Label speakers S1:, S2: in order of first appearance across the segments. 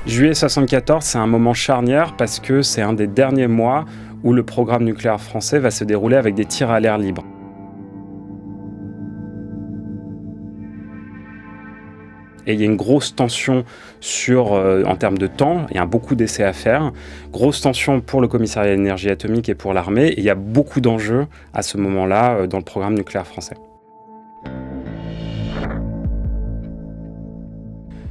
S1: Juillet 1974, c'est un moment charnière parce que c'est un des derniers mois où le programme nucléaire français va se dérouler avec des tirs à l'air libre. Et il y a une grosse tension en termes de temps, il y a beaucoup d'essais à faire, grosse tension pour le commissariat à l'énergie atomique et pour l'armée, et il y a beaucoup d'enjeux à ce moment-là dans le programme nucléaire français.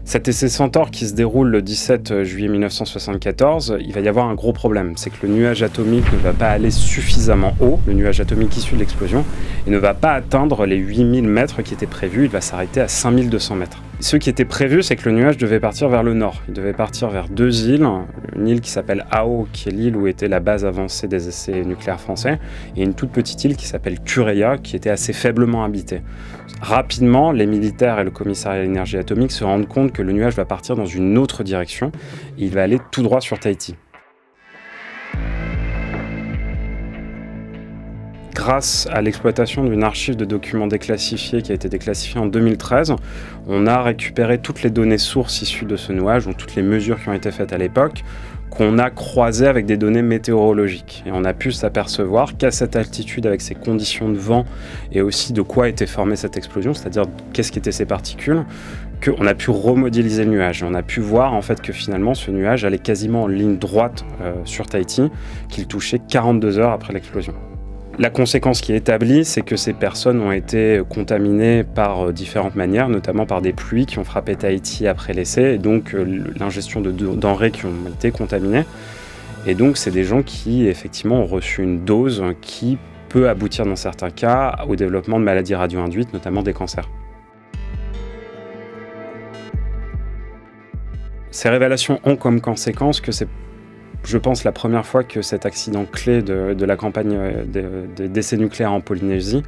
S1: Cet essai Centaure qui se déroule le 17 juillet 1974, il va y avoir un gros problème. C'est que le nuage atomique ne va pas aller suffisamment haut, le nuage atomique issu de l'explosion, et ne va pas atteindre les 8000 mètres qui étaient prévus, il va s'arrêter à 5200 mètres. Ce qui était prévu, c'est que le nuage devait partir vers le nord. Il devait partir vers deux îles, une île qui s'appelle Ao, qui est l'île où était la base avancée des essais nucléaires français, et une toute petite île qui s'appelle Kureia, qui était assez faiblement habitée. Rapidement, les militaires et le commissariat à l'énergie atomique se rendent compte que le nuage va partir dans une autre direction, et il va aller tout droit sur Tahiti. Grâce à l'exploitation d'une archive de documents déclassifiés qui a été déclassifiée en 2013, on a récupéré toutes les données sources issues de ce nuage, donc toutes les mesures qui ont été faites à l'époque, qu'on a croisées avec des données météorologiques. Et on a pu s'apercevoir qu'à cette altitude, avec ces conditions de vent et aussi de quoi était formée cette explosion, c'est-à-dire qu'est-ce qu'étaient ces particules, qu'on a pu remodéliser le nuage. Et on a pu voir en fait que finalement ce nuage allait quasiment en ligne droite sur Tahiti, qu'il touchait 42 heures après l'explosion. La conséquence qui est établie, c'est que ces personnes ont été contaminées par différentes manières, notamment par des pluies qui ont frappé Tahiti après l'essai, et donc l'ingestion de denrées qui ont été contaminées. Et donc c'est des gens qui effectivement ont reçu une dose qui peut aboutir dans certains cas au développement de maladies radio-induites, notamment des cancers. Ces révélations ont comme conséquence que c'est, je pense, la première fois que cet accident clé de la campagne d'essais nucléaires en Polynésie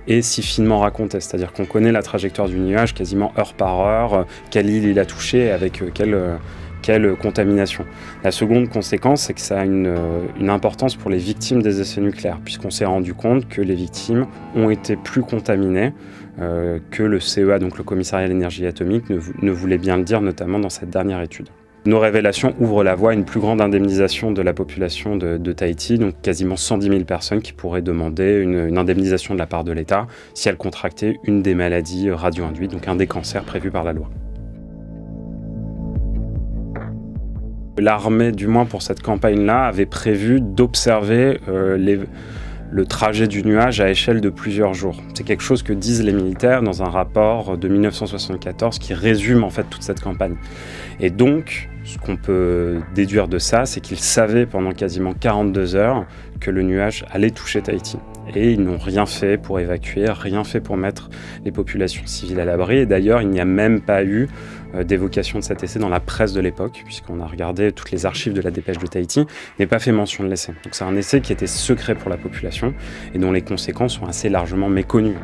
S1: est si finement raconté. C'est-à-dire qu'on connaît la trajectoire du nuage quasiment heure par heure, quelle île il a touché, avec quelle contamination. La seconde conséquence, c'est que ça a une importance pour les victimes des essais nucléaires, puisqu'on s'est rendu compte que les victimes ont été plus contaminées que le CEA, donc le commissariat à l'énergie atomique, ne voulait bien le dire, notamment dans cette dernière étude. Nos révélations ouvrent la voie à une plus grande indemnisation de la population de Tahiti, donc quasiment 110 000 personnes qui pourraient demander une indemnisation de la part de l'État si elles contractaient une des maladies radio-induites, donc un des cancers prévus par la loi. L'armée, du moins pour cette campagne-là, avait prévu d'observer le trajet du nuage à échelle de plusieurs jours. C'est quelque chose que disent les militaires dans un rapport de 1974 qui résume en fait toute cette campagne. Et donc, ce qu'on peut déduire de ça, c'est qu'ils savaient pendant quasiment 42 heures que le nuage allait toucher Tahiti. Et ils n'ont rien fait pour évacuer, rien fait pour mettre les populations civiles à l'abri. Et d'ailleurs, il n'y a même pas eu d'évocation de cet essai dans la presse de l'époque, puisqu'on a regardé toutes les archives de la dépêche de Tahiti, n'est pas fait mention de l'essai. Donc c'est un essai qui était secret pour la population et dont les conséquences sont assez largement méconnues.